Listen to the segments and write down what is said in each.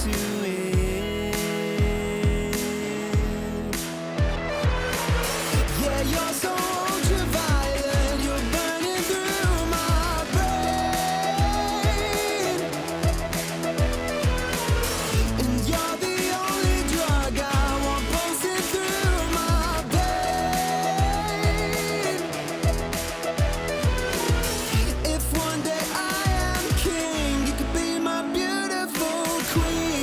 to it. Yeah, you're so ultraviolet, you're burning through my brain. And you're the only drug I want pulsing through my vein. If one day I am king, you could be my beautiful queen.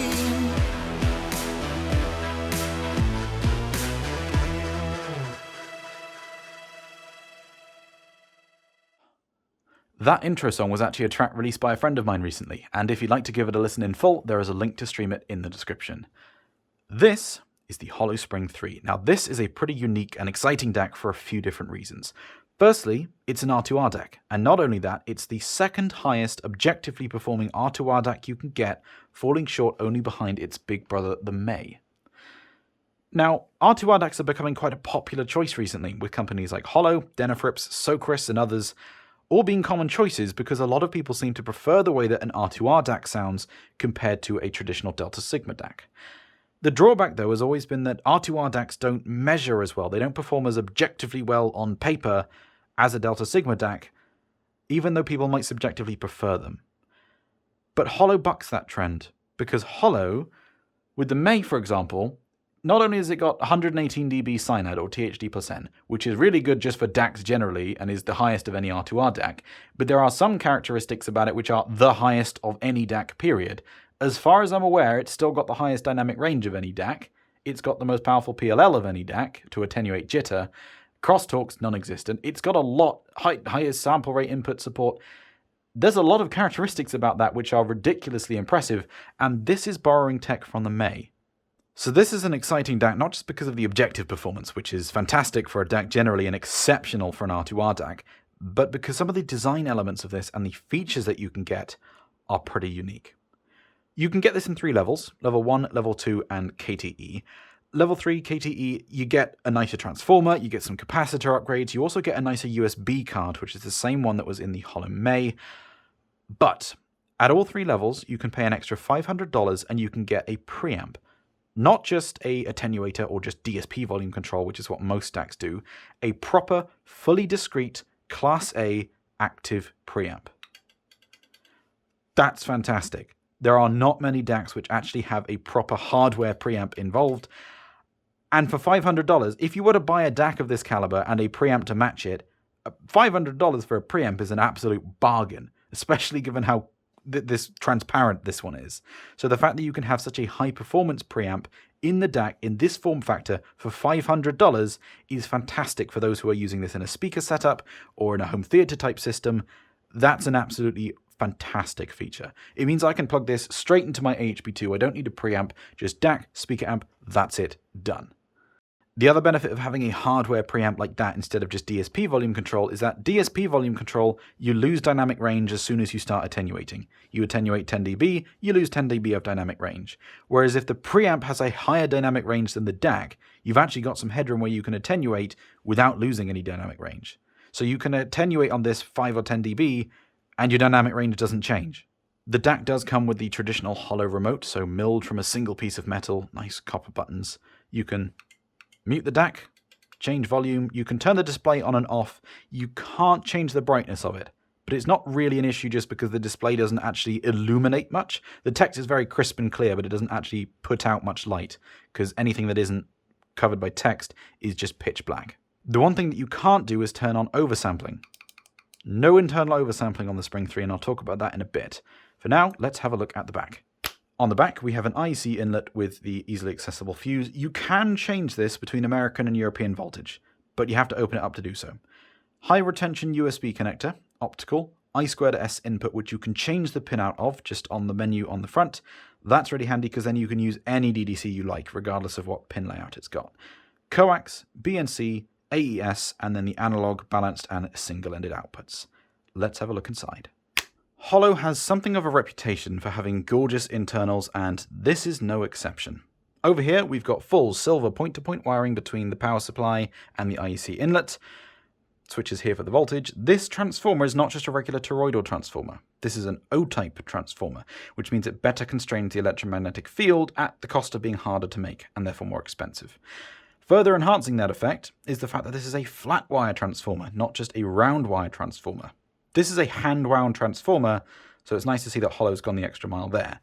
That intro song was actually a track released by a friend of mine recently, and if you'd like to give it a listen in full, there is a link to stream it in the description. This is the Holo Spring 3. Now this is a pretty unique and exciting DAC for a few different reasons. Firstly, it's an R2R DAC, and not only that, it's the second highest objectively performing R2R DAC you can get, falling short only behind its big brother, the May. Now, R2R DACs are becoming quite a popular choice recently, with companies like Holo, Denafrips, Socris, and others all being common choices because a lot of people seem to prefer the way that an R2R DAC sounds compared to a traditional Delta Sigma DAC. The drawback, though, has always been that R2R DACs don't measure as well. They don't perform as objectively well on paper as a Delta Sigma DAC, even though people might subjectively prefer them. But Holo bucks that trend, because Holo, with the May, for example, not only has it got 118 dB cyanide, or THD plus N, which is really good just for DACs generally and is the highest of any R2R DAC, but there are some characteristics about it which are the highest of any DAC, period. As far as I'm aware, it's still got the highest dynamic range of any DAC, it's got the most powerful PLL of any DAC to attenuate jitter, crosstalk's non-existent, it's got a lot, highest sample rate input support. There's a lot of characteristics about that which are ridiculously impressive, and this is borrowing tech from the May. So this is an exciting DAC not just because of the objective performance, which is fantastic for a DAC generally and exceptional for an R2R DAC, but because some of the design elements of this and the features that you can get are pretty unique. You can get this in 3 levels, level 1, level 2, and KTE. Level 3 KTE, you get a nicer transformer, you get some capacitor upgrades, you also get a nicer USB card, which is the same one that was in the Holo May. But at all 3 levels, you can pay an extra $500 and you can get a preamp. Not just a attenuator or just DSP volume control, which is what most DACs do, a proper, fully discrete, Class A active preamp. That's fantastic. There are not many DACs which actually have a proper hardware preamp involved, and for $500, if you were to buy a DAC of this caliber and a preamp to match it, $500 for a preamp is an absolute bargain, especially given how this transparent this one is. So the fact that you can have such a high performance preamp in the DAC in this form factor for $500 is fantastic for those who are using this in a speaker setup or in a home theater type system. That's an absolutely fantastic feature. It means I can plug this straight into my AHB2. I don't need a preamp, just DAC, speaker amp, that's it, done. The other benefit of having a hardware preamp like that instead of just DSP volume control is that DSP volume control, you lose dynamic range as soon as you start attenuating. You attenuate 10 dB, you lose 10 dB of dynamic range. Whereas if the preamp has a higher dynamic range than the DAC, you've actually got some headroom where you can attenuate without losing any dynamic range. So you can attenuate on this 5 or 10 dB and your dynamic range doesn't change. The DAC does come with the traditional Holo remote, so milled from a single piece of metal, nice copper buttons. You can mute the DAC, change volume, you can turn the display on and off. You can't change the brightness of it, but it's not really an issue just because the display doesn't actually illuminate much. The text is very crisp and clear, but it doesn't actually put out much light, because anything that isn't covered by text is just pitch black. The one thing that you can't do is turn on oversampling. No internal oversampling on the Spring 3, and I'll talk about that in a bit. For now, let's have a look at the back. On the back, we have an IEC inlet with the easily accessible fuse. You can change this between American and European voltage, but you have to open it up to do so. High retention USB connector, optical, I2S input, which you can change the pin out of just on the menu on the front. That's really handy because then you can use any DDC you like, regardless of what pin layout it's got. Coax, BNC, AES, and then the analog, balanced, and single-ended outputs. Let's have a look inside. Holo has something of a reputation for having gorgeous internals, and this is no exception. Over here, we've got full silver point-to-point wiring between the power supply and the IEC inlet. switches here for the voltage. This transformer is not just a regular toroidal transformer. This is an O-type transformer, which means it better constrains the electromagnetic field at the cost of being harder to make and therefore more expensive. Further enhancing that effect is the fact that this is a flat wire transformer, not just a round wire transformer. This is a hand-wound transformer, so it's nice to see that Holo's gone the extra mile there.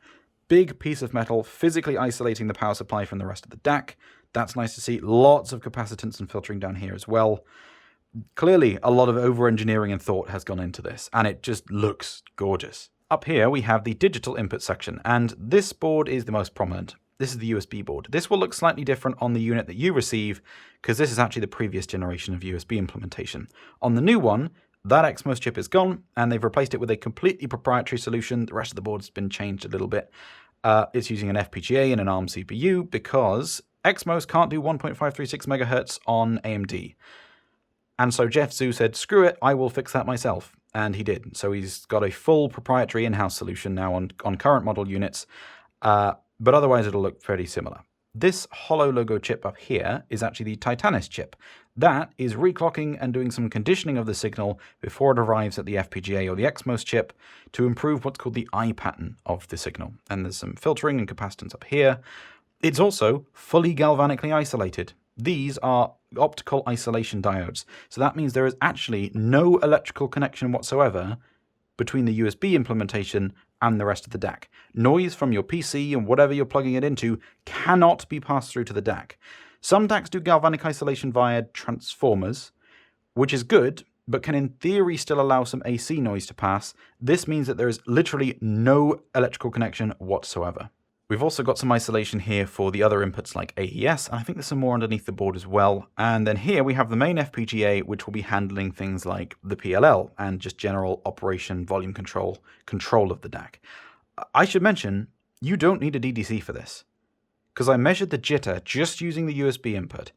Big piece of metal, physically isolating the power supply from the rest of the DAC. That's nice to see. Lots of capacitance and filtering down here as well. Clearly, a lot of over-engineering and thought has gone into this, and it just looks gorgeous. Up here, we have the digital input section, and this board is the most prominent. This is the USB board. This will look slightly different on the unit that you receive, because this is actually the previous generation of USB implementation. On the new one, that XMOS chip is gone, and they've replaced it with a completely proprietary solution. The rest of the board's been changed a little bit. It's using an FPGA and an ARM CPU, because XMOS can't do 1.536 MHz on AMD. And so Jeff Zhu said, screw it, I will fix that myself. And he did. So he's got a full proprietary in-house solution now on current model units. But otherwise it'll look fairly similar. This Holo logo chip up here is actually the Titanis chip. That is reclocking and doing some conditioning of the signal before it arrives at the FPGA or the XMOS chip to improve what's called the I pattern of the signal. And there's some filtering and capacitance up here. It's also fully galvanically isolated. These are optical isolation diodes. So that means there is actually no electrical connection whatsoever between the USB implementation and the rest of the DAC. Noise from your PC and whatever you're plugging it into cannot be passed through to the DAC. Some DACs do galvanic isolation via transformers, which is good, but can in theory still allow some AC noise to pass. This means that there is literally no electrical connection whatsoever. We've also got some isolation here for the other inputs like AES, and I think there's some more underneath the board as well. And then here we have the main FPGA, which will be handling things like the PLL and just general operation volume control of the DAC. I should mention, you don't need a DDC for this, because I measured the jitter just using the USB input,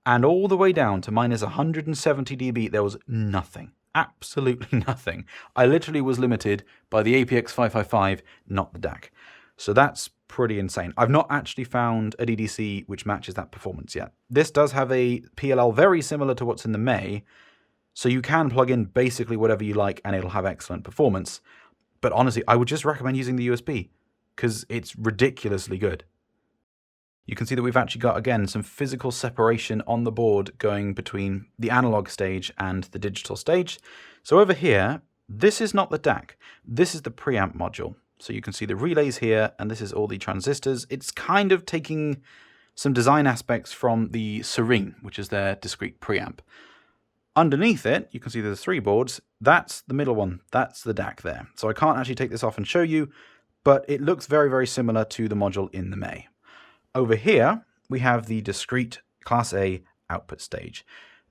and all the way down to minus 170 dB, there was nothing. Absolutely nothing. I literally was limited by the APX555, not the DAC. So that's pretty insane. I've not actually found a DDC which matches that performance yet. This does have a PLL very similar to what's in the May, so you can plug in basically whatever you like and it'll have excellent performance. But honestly, I would just recommend using the USB, because it's ridiculously good. You can see that we've actually got, again, some physical separation on the board going between the analog stage and the digital stage. So over here, this is not the DAC. This is the preamp module. So you can see the relays here, and this is all the transistors. It's kind of taking some design aspects from the Serene, which is their discrete preamp. Underneath it, you can see there's 3 boards. That's the middle one. That's the DAC there. So I can't actually take this off and show you, but it looks very, very similar to the module in the May. Over here, we have the discrete Class A output stage.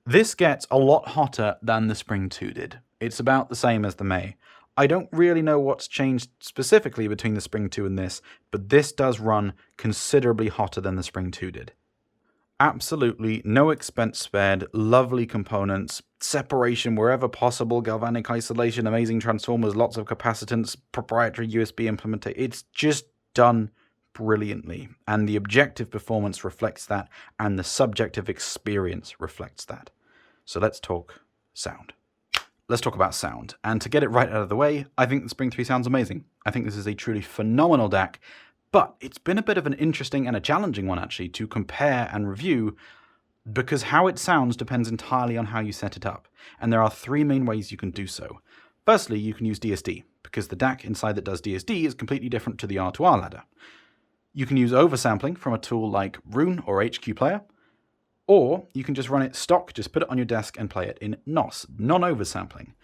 This gets a lot hotter than the Spring 2 did. It's about the same as the May. I don't really know what's changed specifically between the Spring 2 and this, but this does run considerably hotter than the Spring 2 did. Absolutely no expense spared, lovely components, separation wherever possible, galvanic isolation, amazing transformers, lots of capacitance, proprietary USB implementation. It's just done brilliantly, and the objective performance reflects that, and the subjective experience reflects that. So let's talk sound. Let's talk about sound. And to get it right out of the way, I think the Spring 3 sounds amazing. I think this is a truly phenomenal DAC, but it's been a bit of an interesting and a challenging one actually to compare and review, because how it sounds depends entirely on how you set it up. And there are 3 main ways you can do so. Firstly, you can use DSD, because the DAC inside that does DSD is completely different to the R2R ladder. You can use oversampling from a tool like Rune or HQ Player, or you can just run it stock, just put it on your desk and play it in NOS, non-oversampling.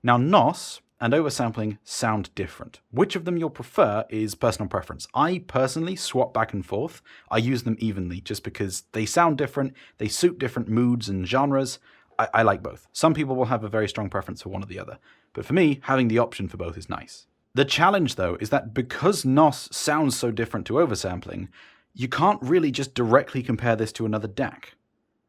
Now NOS and oversampling sound different. Which of them you'll prefer is personal preference. I personally swap back and forth. I use them evenly just because they sound different, they suit different moods and genres. I like both. Some people will have a very strong preference for one or the other, but for me, having the option for both is nice. The challenge though is that because NOS sounds so different to oversampling, you can't really just directly compare this to another DAC.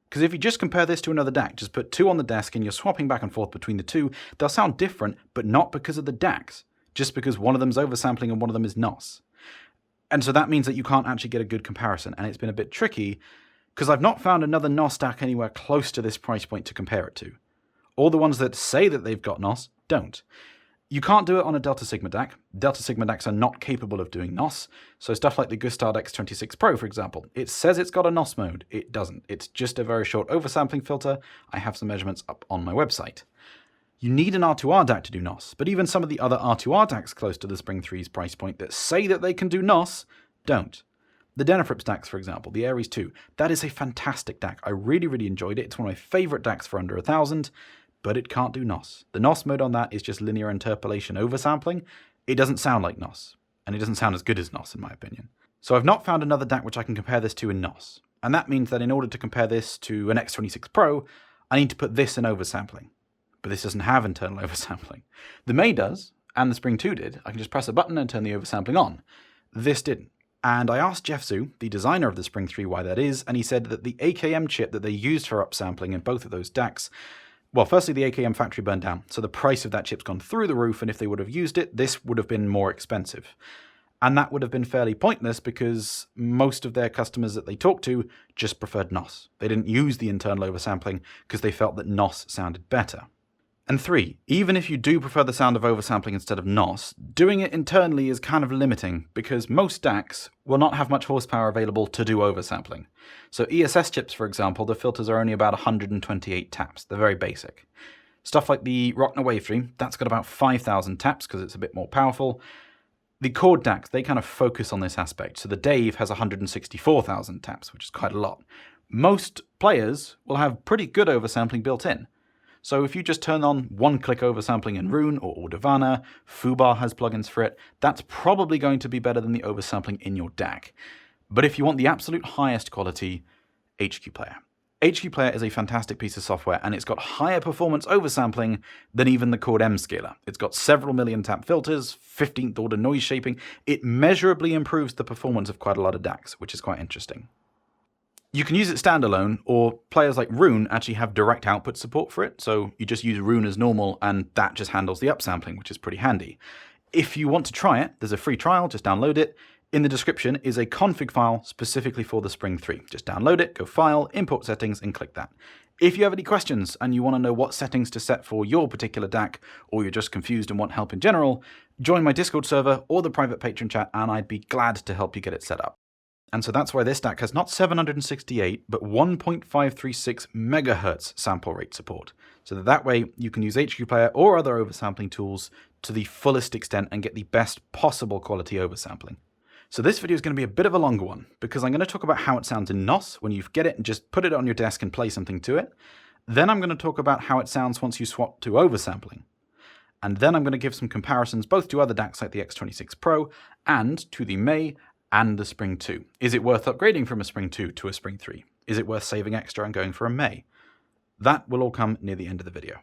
Because if you just compare this to another DAC, just put 2 on the desk and you're swapping back and forth between the 2, they'll sound different, but not because of the DACs, just because one of them's oversampling and one of them is NOS. And so that means that you can't actually get a good comparison, and it's been a bit tricky, because I've not found another NOS DAC anywhere close to this price point to compare it to. All the ones that say that they've got NOS don't. You can't do it on a Delta Sigma DAC. Delta Sigma DACs are not capable of doing NOS. So stuff like the Gustard X26 Pro, for example, it says it's got a NOS mode. It doesn't. It's just a very short oversampling filter. I have some measurements up on my website. You need an R2R DAC to do NOS, but even some of the other R2R DACs close to the Spring 3's price point that say that they can do NOS don't. The Denafrips DACs, for example, the Aries 2, that is a fantastic DAC. I really, really enjoyed it. It's one of my favorite DACs for under $1,000, but it can't do NOS. The NOS mode on that is just linear interpolation oversampling. It doesn't sound like NOS, and it doesn't sound as good as NOS in my opinion. So I've not found another DAC which I can compare this to in NOS, and that means that in order to compare this to an X26 Pro, I need to put this in oversampling. But this doesn't have internal oversampling. The May does, and the Spring 2 did. I can just press a button and turn the oversampling on. This didn't. And I asked Jeff Zhu, the designer of the Spring 3, why that is, and he said that the AKM chip that they used for upsampling in both of those DACs, well, firstly, the AKM factory burned down, so the price of that chip's gone through the roof, and if they would have used it, this would have been more expensive. And that would have been fairly pointless because most of their customers that they talked to just preferred NOS. They didn't use the internal oversampling because they felt that NOS sounded better. And 3, even if you do prefer the sound of oversampling instead of NOS, doing it internally is kind of limiting because most DACs will not have much horsepower available to do oversampling. So ESS chips, for example, the filters are only about 128 taps. They're very basic. Stuff like the Rockner Wavetree, that's got about 5,000 taps because it's a bit more powerful. The Chord DACs, they kind of focus on this aspect. So the Dave has 164,000 taps, which is quite a lot. Most players will have pretty good oversampling built in. So if you just turn on one-click oversampling in Roon or Audivana, Fubar has plugins for it, that's probably going to be better than the oversampling in your DAC. But if you want the absolute highest quality, HQ Player. HQ Player is a fantastic piece of software, and it's got higher performance oversampling than even the Chord M scaler. It's got several million tap filters, 15th order noise shaping. It measurably improves the performance of quite a lot of DACs, which is quite interesting. You can use it standalone, or players like Roon actually have direct output support for it, so you just use Roon as normal and that just handles the upsampling, which is pretty handy. If you want to try it, there's a free trial, just download it. In the description is a config file specifically for the Spring 3. Just download it, go File, Import Settings, and click that. If you have any questions and you want to know what settings to set for your particular DAC, or you're just confused and want help in general, join my Discord server or the private Patreon chat and I'd be glad to help you get it set up. And so that's why this DAC has not 768, but 1.536 megahertz sample rate support. So that way you can use HQ Player or other oversampling tools to the fullest extent and get the best possible quality oversampling. So this video is going to be a bit of a longer one, because I'm going to talk about how it sounds in NOS when you get it and just put it on your desk and play something to it. Then I'm going to talk about how it sounds once you swap to oversampling. And then I'm going to give some comparisons both to other DACs like the X26 Pro and to the May and the Spring 2. Is it worth upgrading from a Spring 2 to a Spring 3? Is it worth saving extra and going for a May? That will all come near the end of the video.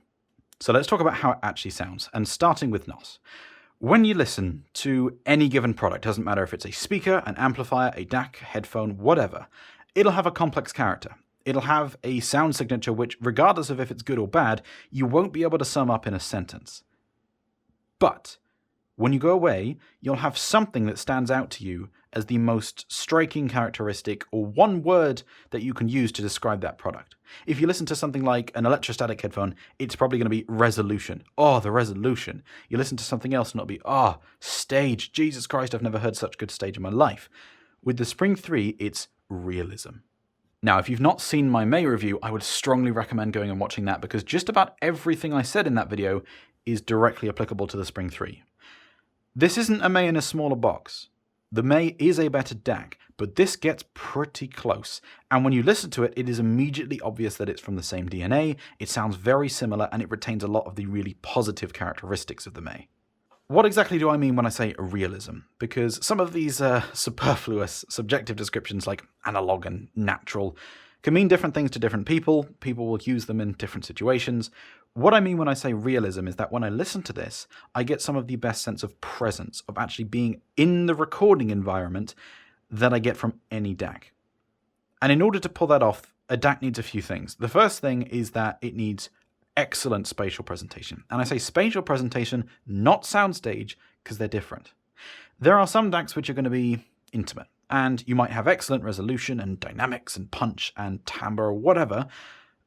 So let's talk about how it actually sounds, and starting with NOS. When you listen to any given product, doesn't matter if it's a speaker, an amplifier, a DAC, headphone, whatever, it'll have a complex character. It'll have a sound signature which, regardless of if it's good or bad, you won't be able to sum up in a sentence. But when you go away, you'll have something that stands out to you as the most striking characteristic or one word that you can use to describe that product. If you listen to something like an electrostatic headphone, it's probably going to be resolution. Oh, the resolution. You listen to something else and it'll be, stage. Jesus Christ, I've never heard such good stage in my life. With the Spring 3, it's realism. Now, if you've not seen my May review, I would strongly recommend going and watching that because just about everything I said in that video is directly applicable to the Spring 3. This isn't a May in a smaller box. The May is a better DAC, but this gets pretty close. And when you listen to it, it is immediately obvious that it's from the same DNA, it sounds very similar, and it retains a lot of the really positive characteristics of the May. What exactly do I mean when I say realism? Because some of these superfluous subjective descriptions like analog and natural can mean different things to different people. People will use them in different situations. What I mean when I say realism is that when I listen to this, I get some of the best sense of presence, of actually being in the recording environment that I get from any DAC. And in order to pull that off, a DAC needs a few things. The first thing is that it needs excellent spatial presentation. And I say spatial presentation, not soundstage, because they're different. There are some DACs which are going to be intimate, and you might have excellent resolution and dynamics and punch and timbre or whatever,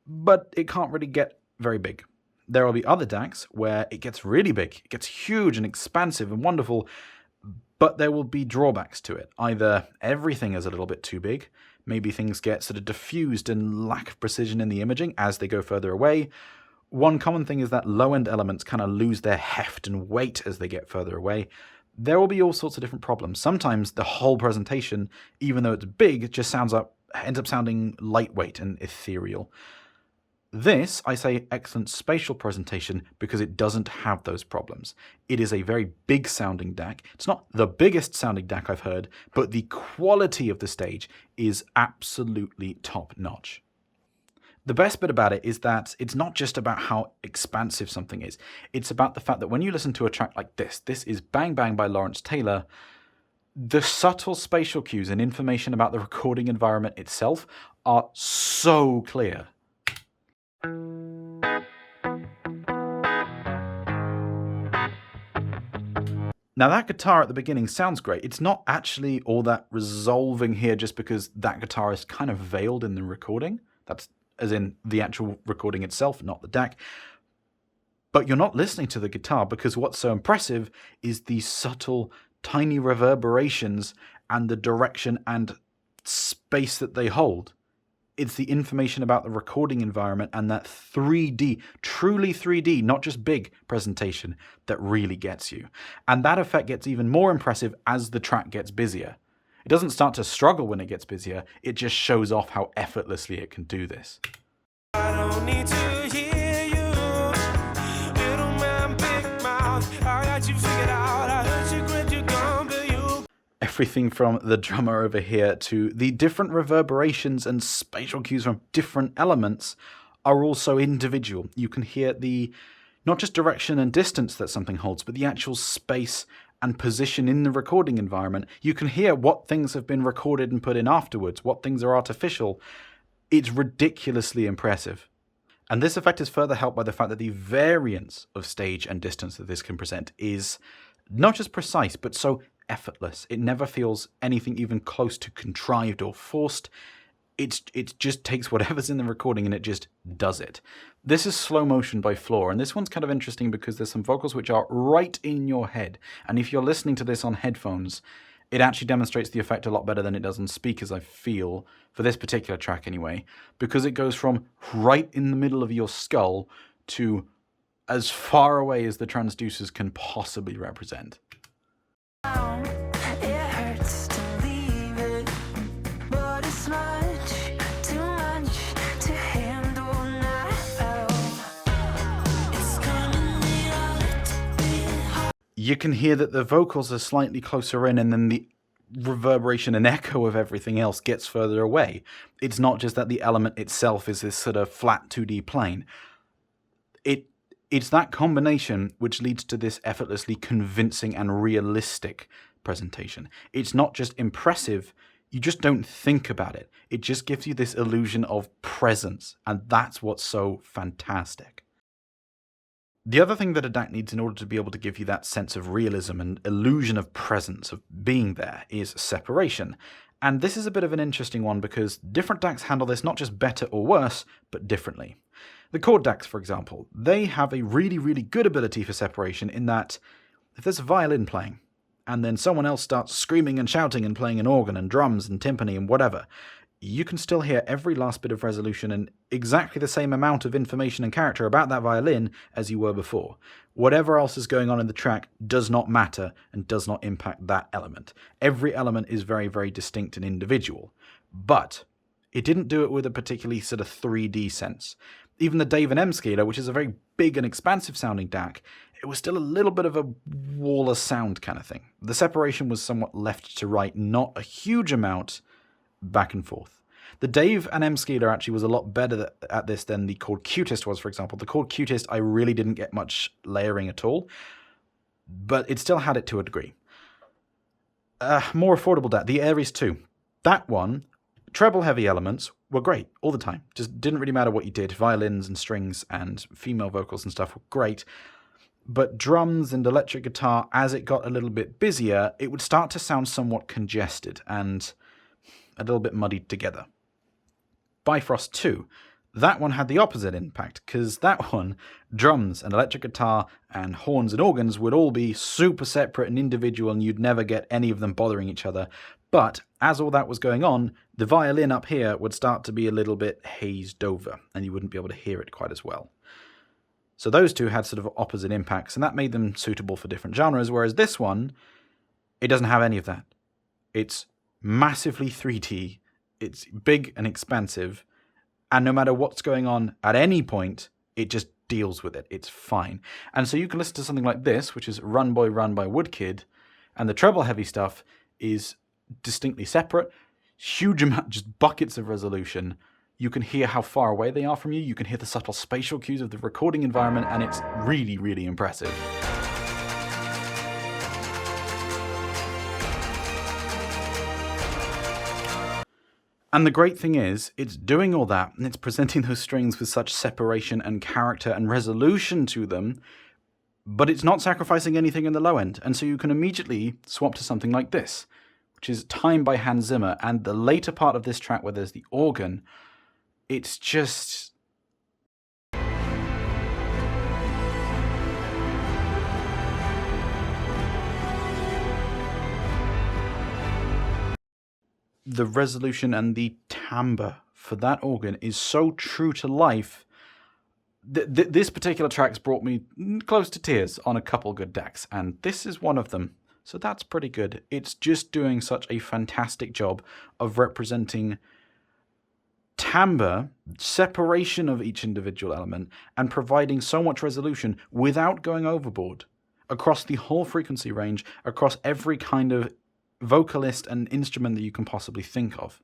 but it can't really get very big. There will be other DACs where it gets really big, it gets huge and expansive and wonderful, but there will be drawbacks to it. Either everything is a little bit too big, maybe things get sort of diffused and lack of precision in the imaging as they go further away. One common thing is that low-end elements kind of lose their heft and weight as they get further away. There will be all sorts of different problems. Sometimes the whole presentation, even though it's big, just ends up sounding lightweight and ethereal. This, I say, excellent spatial presentation because it doesn't have those problems. It is a very big sounding DAC. It's not the biggest sounding DAC I've heard, but the quality of the stage is absolutely top notch. The best bit about it is that it's not just about how expansive something is. It's about the fact that when you listen to a track like this is Bang Bang by Lawrence Taylor, the subtle spatial cues and information about the recording environment itself are so clear. Now that guitar at the beginning sounds great. It's not actually all that resolving here just because that guitar is kind of veiled in the recording. That's as in the actual recording itself, not the DAC. But you're not listening to the guitar because what's so impressive is the subtle, tiny reverberations and the direction and space that they hold. It's the information about the recording environment and that 3D, truly 3D, not just big presentation that really gets you. And that effect gets even more impressive as the track gets busier. It doesn't start to struggle when it gets busier, it just shows off how effortlessly it can do this. I don't need to hear you, little man, big mouth. I got you figured out. I heard you grip your gun, but you. Everything from the drummer over here to the different reverberations and spatial cues from different elements are also individual. You can hear the not just direction and distance that something holds, but the actual space and position in the recording environment. You can hear what things have been recorded and put in afterwards, what things are artificial. It's ridiculously impressive. And this effect is further helped by the fact that the variance of stage and distance that this can present is not just precise, but so effortless. It never feels anything even close to contrived or forced. It just takes whatever's in the recording and it just does it. This is Slow Motion by Floor, and this one's kind of interesting because there's some vocals which are right in your head. And if you're listening to this on headphones, it actually demonstrates the effect a lot better than it does on speakers, I feel, for this particular track anyway, because it goes from right in the middle of your skull to as far away as the transducers can possibly represent. You can hear that the vocals are slightly closer in and then the reverberation and echo of everything else gets further away. It's not just that the element itself is this sort of flat 2D plane. It's that combination which leads to this effortlessly convincing and realistic presentation. It's not just impressive, you just don't think about it. It just gives you this illusion of presence, and that's what's so fantastic. The other thing that a DAC needs in order to be able to give you that sense of realism and illusion of presence, of being there, is separation. And this is a bit of an interesting one because different DACs handle this not just better or worse, but differently. The chord DACs, for example, they have a really, really good ability for separation in that if there's a violin playing, and then someone else starts screaming and shouting and playing an organ and drums and timpani and whatever, you can still hear every last bit of resolution and exactly the same amount of information and character about that violin as you were before. Whatever else is going on in the track does not matter and does not impact that element. Every element is very, very distinct and individual. But it didn't do it with a particularly sort of 3D sense. Even the Dave and M scaler, which is a very big and expansive sounding DAC, it was still a little bit of a wall of sound kind of thing. The separation was somewhat left to right, not a huge amount back and forth. The Dave and M scaler actually was a lot better at this than the Chord Cutest was, for example. The Chord Cutest, I really didn't get much layering at all, but it still had it to a degree. More affordable DAC, the Aries 2. That one, treble-heavy elements were great all the time. Just didn't really matter what you did. Violins and strings and female vocals and stuff were great. But drums and electric guitar, as it got a little bit busier, it would start to sound somewhat congested and a little bit muddied together. Bifrost 2. That one had the opposite impact, because that one, drums and electric guitar and horns and organs would all be super separate and individual, and you'd never get any of them bothering each other. But as all that was going on, the violin up here would start to be a little bit hazed over, and you wouldn't be able to hear it quite as well. So those two had sort of opposite impacts, and that made them suitable for different genres, whereas this one, it doesn't have any of that. It's massively 3D, it's big and expansive, and no matter what's going on at any point, it just deals with it. It's fine. And so you can listen to something like this, which is Run Boy Run by Woodkid, and the treble heavy stuff is distinctly separate, huge amount, just buckets of resolution. You can hear how far away they are from you. You can hear the subtle spatial cues of the recording environment, and it's really, really impressive. And the great thing is, it's doing all that, and it's presenting those strings with such separation and character and resolution to them, but it's not sacrificing anything in the low end. And so you can immediately swap to something like this, which is Time by Hans Zimmer, and the later part of this track where there's the organ, it's just... The resolution and the timbre for that organ is so true to life. This particular track's brought me close to tears on a couple good DACs, and this is one of them. So that's pretty good. It's just doing such a fantastic job of representing timbre, separation of each individual element, and providing so much resolution without going overboard across the whole frequency range, across every kind of vocalist and instrument that you can possibly think of.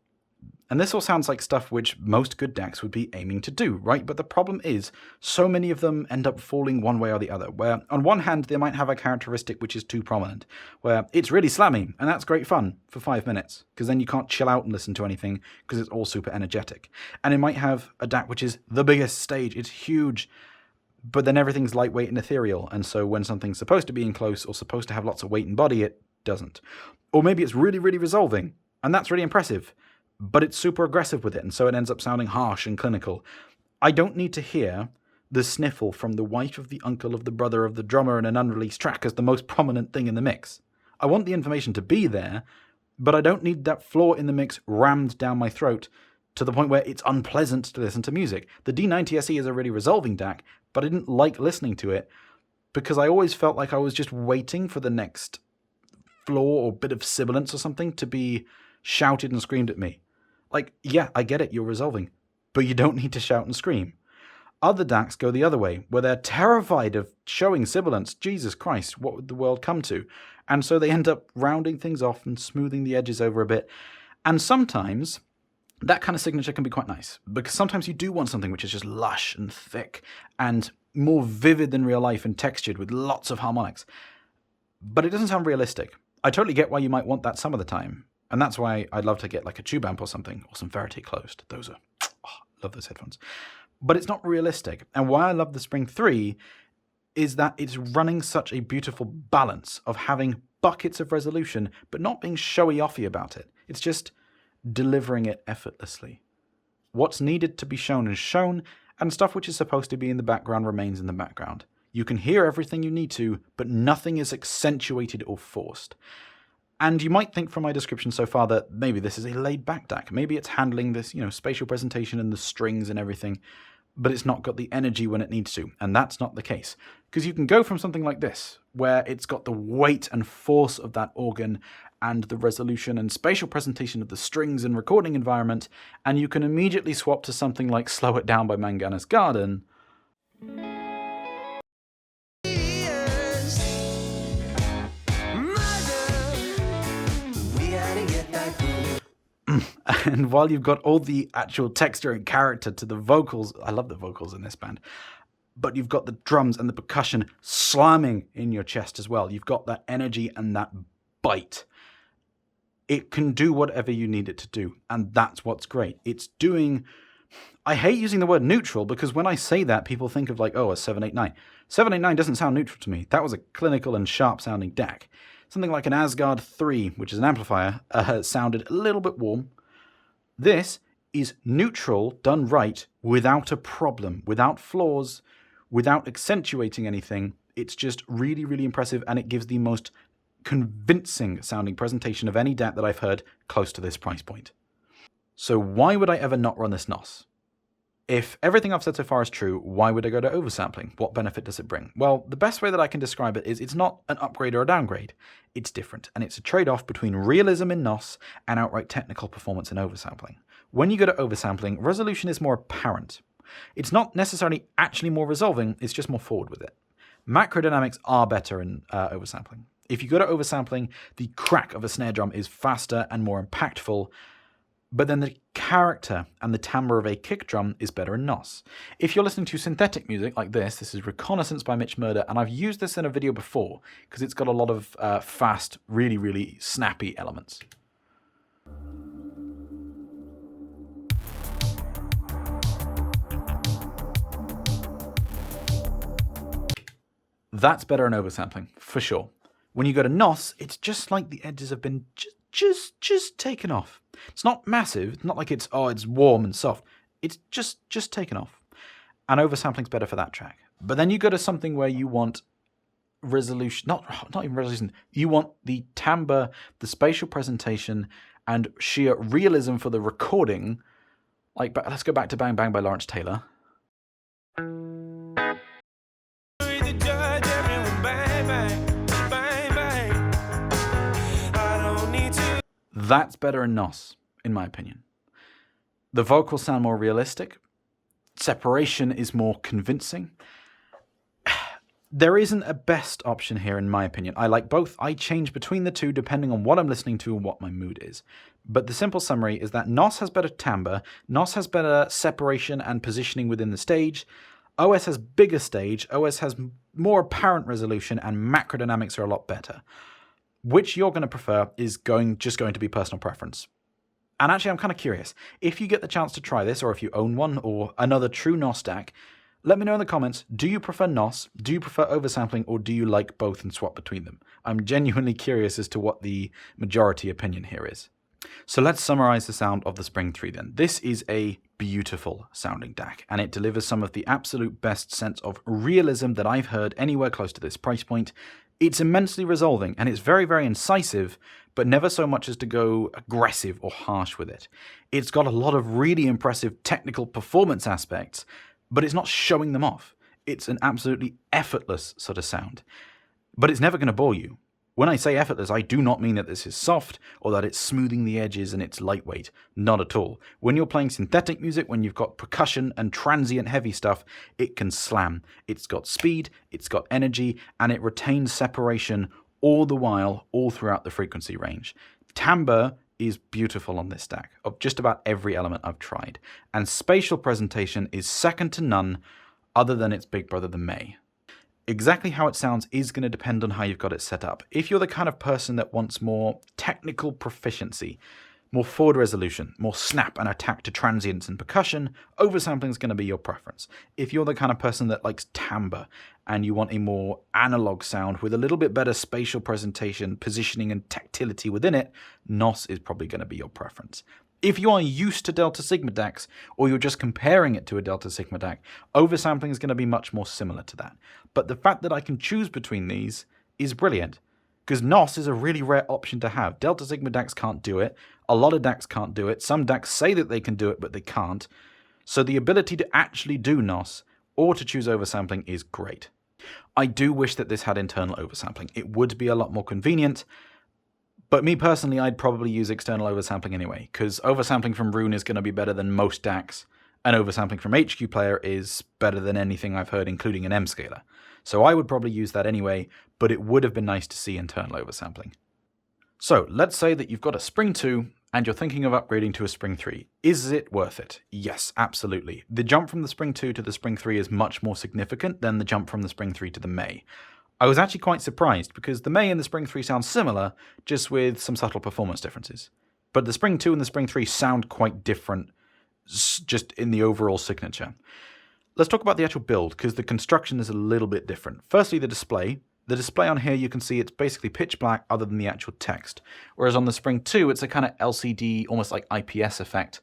And this all sounds like stuff which most good DACs would be aiming to do, right? But the problem is, so many of them end up falling one way or the other, where on one hand they might have a characteristic which is too prominent, where it's really slammy, and that's great fun for 5 minutes, because then you can't chill out and listen to anything, because it's all super energetic. And it might have a DAC which is the biggest stage, it's huge, but then everything's lightweight and ethereal, and so when something's supposed to be in close or supposed to have lots of weight and body, it doesn't. Or maybe it's really, really resolving, and that's really impressive, but it's super aggressive with it, and so it ends up sounding harsh and clinical. I don't need to hear the sniffle from the wife of the uncle of the brother of the drummer in an unreleased track as the most prominent thing in the mix. I want the information to be there, but I don't need that flaw in the mix rammed down my throat to the point where it's unpleasant to listen to music. The D90 SE is a really resolving DAC, but I didn't like listening to it because I always felt like I was just waiting for the next flaw or bit of sibilance or something to be shouted and screamed at me. Like, yeah, I get it, you're resolving, but you don't need to shout and scream. Other DACs go the other way, where they're terrified of showing sibilance. Jesus Christ, what would the world come to? And so they end up rounding things off and smoothing the edges over a bit. And sometimes that kind of signature can be quite nice, because sometimes you do want something which is just lush and thick and more vivid than real life and textured with lots of harmonics. But it doesn't sound realistic. I totally get why you might want that some of the time. And that's why I'd love to get like a tube amp or something, or some Verite closed. Those are, I love those headphones. But it's not realistic. And why I love the Spring 3 is that it's running such a beautiful balance of having buckets of resolution, but not being showy-offy about it. It's just delivering it effortlessly. What's needed to be shown is shown, and stuff which is supposed to be in the background remains in the background. You can hear everything you need to, but nothing is accentuated or forced. And you might think from my description so far that maybe this is a laid-back DAC. Maybe it's handling this, spatial presentation and the strings and everything, but it's not got the energy when it needs to. And that's not the case. Because you can go from something like this, where it's got the weight and force of that organ and the resolution and spatial presentation of the strings and recording environment, and you can immediately swap to something like Slow It Down by Mangana's Garden. And while you've got all the actual texture and character to the vocals, I love the vocals in this band, but you've got the drums and the percussion slamming in your chest as well. You've got that energy and that bite. It can do whatever you need it to do, and that's what's great. It's doing... I hate using the word neutral, because when I say that, people think of like, oh, a 789. 789 doesn't sound neutral to me. That was a clinical and sharp-sounding DAC. Something like an Asgard 3, which is an amplifier, sounded a little bit warm. This is neutral, done right, without a problem, without flaws, without accentuating anything. It's just really, really impressive, and it gives the most convincing sounding presentation of any DAC that I've heard close to this price point. So why would I ever not run this NOS? If everything I've said so far is true, why would I go to oversampling? What benefit does it bring? Well, the best way that I can describe it is it's not an upgrade or a downgrade. It's different, and it's a trade-off between realism in NOS and outright technical performance in oversampling. When you go to oversampling, resolution is more apparent. It's not necessarily actually more resolving, it's just more forward with it. Macro dynamics are better in oversampling. If you go to oversampling, the crack of a snare drum is faster and more impactful, but then the character and the timbre of a kick drum is better in NOS. If you're listening to synthetic music like this is Reconnaissance by Mitch Murder, and I've used this in a video before because it's got a lot of fast, really, really snappy elements. That's better in oversampling, for sure. When you go to NOS, it's just like the edges have been just taken off. It's not massive. It's not like it's warm and soft. It's just taken off. And oversampling's better for that track. But then you go to something where you want resolution, not even resolution. You want the timbre, the spatial presentation, and sheer realism for the recording. Like, let's go back to Bang Bang by Lawrence Taylor. That's better in NOS, in my opinion. The vocals sound more realistic. Separation is more convincing. There isn't a best option here, in my opinion. I like both. I change between the two depending on what I'm listening to and what my mood is. But the simple summary is that NOS has better timbre, NOS has better separation and positioning within the stage, OS has bigger stage, OS has more apparent resolution, and macro dynamics are a lot better. Which you're going to prefer is just going to be personal preference. And actually, I'm kind of curious. If you get the chance to try this, or if you own one, or another true NOS DAC, let me know in the comments. Do you prefer NOS? Do you prefer oversampling? Or do you like both and swap between them? I'm genuinely curious as to what the majority opinion here is. So let's summarize the sound of the Spring 3 then. This is a beautiful sounding DAC, and it delivers some of the absolute best sense of realism that I've heard anywhere close to this price point. It's immensely resolving, and it's very, very incisive, but never so much as to go aggressive or harsh with it. It's got a lot of really impressive technical performance aspects, but it's not showing them off. It's an absolutely effortless sort of sound. But it's never going to bore you. When I say effortless, I do not mean that this is soft or that it's smoothing the edges and it's lightweight. Not at all. When you're playing synthetic music, when you've got percussion and transient heavy stuff, it can slam. It's got speed, it's got energy, and it retains separation all the while, all throughout the frequency range. Timbre is beautiful on this DAC, of just about every element I've tried. And spatial presentation is second to none, other than its big brother, the May. Exactly how it sounds is going to depend on how you've got it set up. If you're the kind of person that wants more technical proficiency, more forward resolution, more snap and attack to transients and percussion, oversampling is going to be your preference. If you're the kind of person that likes timbre and you want a more analog sound with a little bit better spatial presentation, positioning and tactility within it, NOS is probably going to be your preference. If you are used to Delta Sigma DACs, or you're just comparing it to a Delta Sigma DAC, oversampling is going to be much more similar to that. But the fact that I can choose between these is brilliant, because NOS is a really rare option to have. Delta Sigma DACs can't do it. A lot of DACs can't do it. Some DACs say that they can do it, but they can't. So the ability to actually do NOS, or to choose oversampling, is great. I do wish that this had internal oversampling. It would be a lot more convenient. But me personally, I'd probably use external oversampling anyway, because oversampling from Roon is going to be better than most DACs, and oversampling from HQ Player is better than anything I've heard, including an M-scaler. So I would probably use that anyway, but it would have been nice to see internal oversampling. So let's say that you've got a Spring 2, and you're thinking of upgrading to a Spring 3. Is it worth it? Yes, absolutely. The jump from the Spring 2 to the Spring 3 is much more significant than the jump from the Spring 3 to the May. I was actually quite surprised, because the May and the Spring 3 sound similar, just with some subtle performance differences. But the Spring 2 and the Spring 3 sound quite different, just in the overall signature. Let's talk about the actual build, because the construction is a little bit different. Firstly, the display. The display on here, you can see it's basically pitch black other than the actual text. Whereas on the Spring 2, it's a kind of LCD, almost like IPS effect,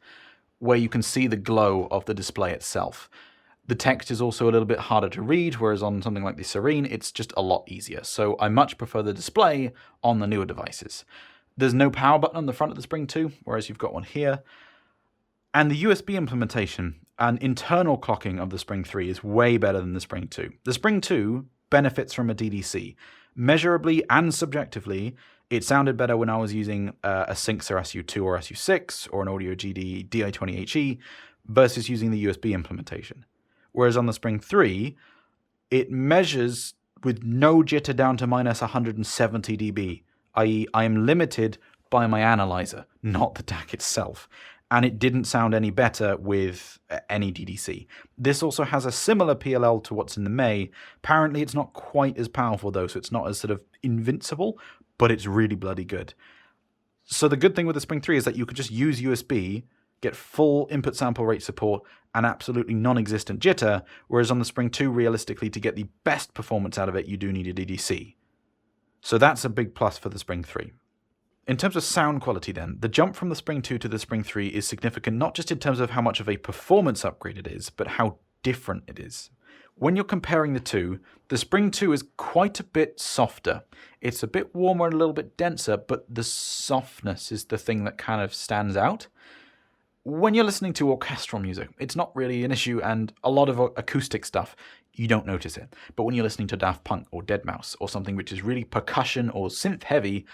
where you can see the glow of the display itself. The text is also a little bit harder to read, whereas on something like the Serene, it's just a lot easier. So I much prefer the display on the newer devices. There's no power button on the front of the Spring 2, whereas you've got one here. And the USB implementation and internal clocking of the Spring 3 is way better than the Spring 2. The Spring 2 benefits from a DDC. Measurably and subjectively, it sounded better when I was using a Synxer SU2 or SU6 or an Audio GD DI20HE versus using the USB implementation. Whereas on the Spring 3, it measures with no jitter down to minus 170 dB, i.e. I am limited by my analyzer, not the DAC itself. And it didn't sound any better with any DDC. This also has a similar PLL to what's in the May. Apparently it's not quite as powerful though, so it's not as sort of invincible, but it's really bloody good. So the good thing with the Spring 3 is that you can just use USB, get full input sample rate support, and absolutely non-existent jitter, whereas on the Spring 2, realistically, to get the best performance out of it, you do need a DDC. So that's a big plus for the Spring 3. In terms of sound quality then, the jump from the Spring 2 to the Spring 3 is significant not just in terms of how much of a performance upgrade it is, but how different it is. When you're comparing the two, the Spring 2 is quite a bit softer. It's a bit warmer and a little bit denser, but the softness is the thing that kind of stands out. When you're listening to orchestral music, it's not really an issue, and a lot of acoustic stuff, you don't notice it. But when you're listening to Daft Punk or Deadmau5 or something which is really percussion or synth heavy,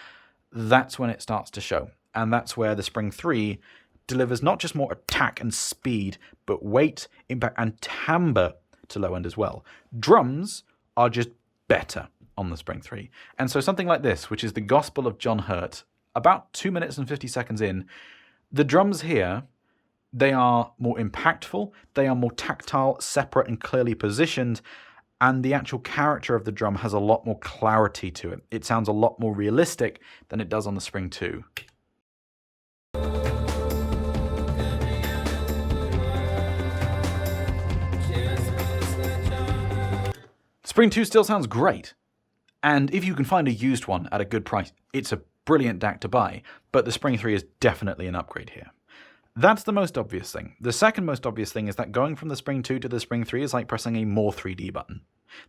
that's when it starts to show. And that's where the Spring 3 delivers not just more attack and speed, but weight, impact, and timbre to low end as well. Drums are just better on the Spring 3. And so something like this, which is the Gospel of John Hurt, about 2 minutes and 50 seconds in, the drums here, they are more impactful, they are more tactile, separate, and clearly positioned, and the actual character of the drum has a lot more clarity to it. It sounds a lot more realistic than it does on the Spring 2. Spring 2 still sounds great, and if you can find a used one at a good price, it's a brilliant DAC to buy, but the Spring 3 is definitely an upgrade here. That's the most obvious thing. The second most obvious thing is that going from the Spring 2 to the Spring 3 is like pressing a more 3D button.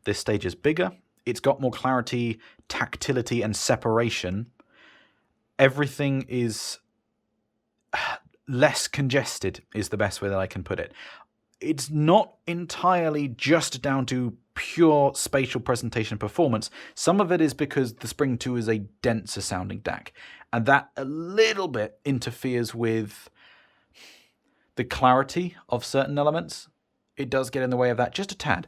This stage is bigger, it's got more clarity, tactility, and separation. Everything is less congested, is the best way that I can put it. It's not entirely just down to pure spatial presentation performance. Some of it is because the Spring 2 is a denser sounding DAC, and that a little bit interferes with the clarity of certain elements. It does get in the way of that just a tad.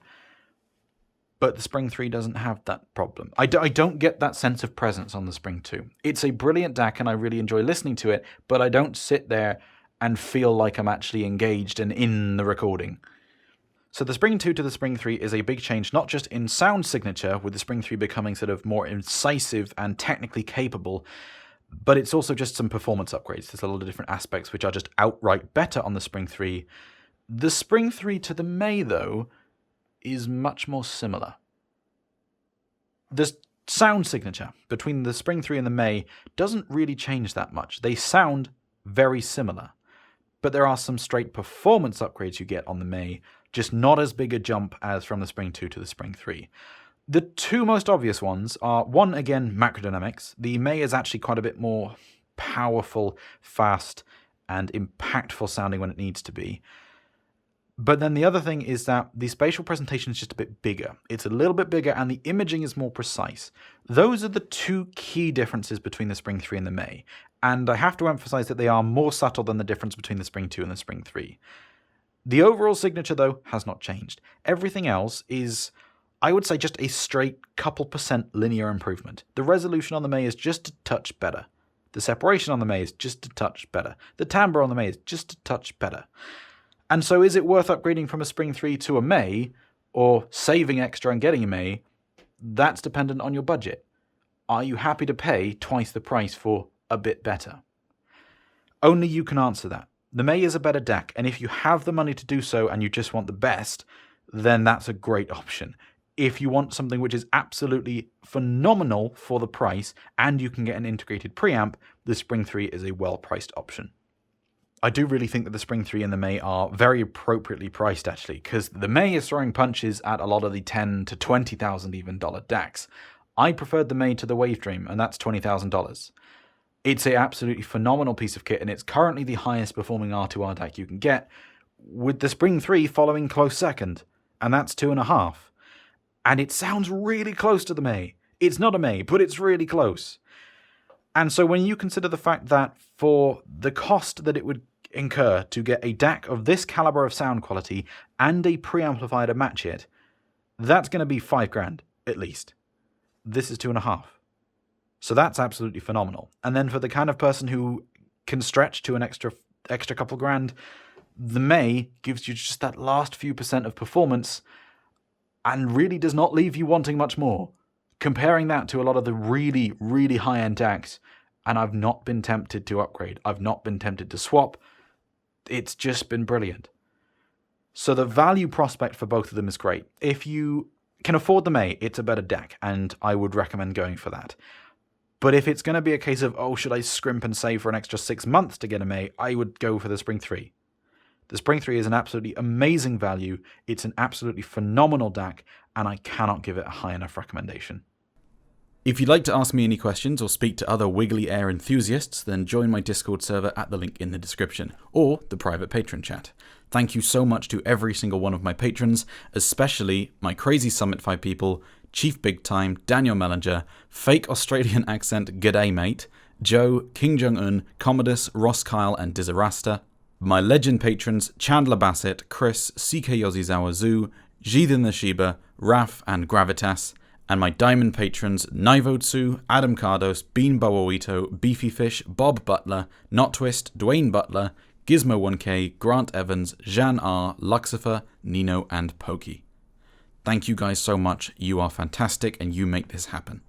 But the Spring 3 doesn't have that problem. I don't get that sense of presence on the Spring 2. It's a brilliant DAC and I really enjoy listening to it, but I don't sit there and feel like I'm actually engaged and in the recording. So the Spring 2 to the Spring 3 is a big change, not just in sound signature, with the Spring 3 becoming sort of more incisive and technically capable, but it's also just some performance upgrades. There's a lot of different aspects which are just outright better on the Spring 3. The Spring 3 to the May, though, is much more similar. The sound signature between the Spring 3 and the May doesn't really change that much. They sound very similar, but there are some straight performance upgrades you get on the May, just not as big a jump as from the Spring 2 to the Spring 3. The two most obvious ones are, one, again, macrodynamics. The May is actually quite a bit more powerful, fast, and impactful sounding when it needs to be. But then the other thing is that the spatial presentation is just a bit bigger. It's a little bit bigger and the imaging is more precise. Those are the two key differences between the Spring 3 and the May. And I have to emphasize that they are more subtle than the difference between the Spring 2 and the Spring 3. The overall signature, though, has not changed. Everything else is, I would say, just a straight couple % linear improvement. The resolution on the May is just a touch better. The separation on the May is just a touch better. The timbre on the May is just a touch better. And so is it worth upgrading from a Spring 3 to a May, or saving extra and getting a May? That's dependent on your budget. Are you happy to pay twice the price for a bit better? Only you can answer that. The May is a better DAC, and if you have the money to do so and you just want the best, then that's a great option. If you want something which is absolutely phenomenal for the price and you can get an integrated preamp, the Spring 3 is a well-priced option. I do really think that the Spring 3 and the May are very appropriately priced, actually, because the May is throwing punches at a lot of the $10,000 to $20,000 even DACs. I preferred the May to the Wavedream, and that's $20,000. It's an absolutely phenomenal piece of kit, and it's currently the highest performing R2R DAC you can get, with the Spring 3 following close second, and that's 2.5. And it sounds really close to the May. It's not a May, but it's really close. And so when you consider the fact that for the cost that it would incur to get a DAC of this caliber of sound quality and a preamplifier to match it, that's going to be $5,000 at least. This is 2.5. So that's absolutely phenomenal. And then for the kind of person who can stretch to an extra couple grand, the May gives you just that last few percent of performance and really does not leave you wanting much more. Comparing that to a lot of the really, really high-end DACs, and I've not been tempted to upgrade. I've not been tempted to swap. It's just been brilliant. So the value prospect for both of them is great. If you can afford the May, it's a better DAC, and I would recommend going for that. But if it's going to be a case of, oh, should I scrimp and save for an extra 6 months to get a May, I would go for the Spring 3. The Spring 3 is an absolutely amazing value. It's an absolutely phenomenal DAC, and I cannot give it a high enough recommendation. If you'd like to ask me any questions or speak to other Wiggly Air enthusiasts, then join my Discord server at the link in the description, or the private patron chat. Thank you so much to every single one of my patrons, especially my crazy Summit 5 people, Chief Big Time, Daniel Mellinger, Fake Australian Accent G'day Mate, Joe, King Jong-un, Commodus, Ross Kyle and Dizarasta, my legend patrons Chandler Bassett, Chris, CK Yozizawa Zoo, Jidin the Shiba, Raf and Gravitas, and my diamond patrons Naivotsu, Adam Cardos, Bean Bowoito, Beefy Fish, Bob Butler, Notwist, Dwayne Butler, Gizmo1K, Grant Evans, Jean R, Luxifer, Nino and Pokey. Thank you guys so much, you are fantastic and you make this happen.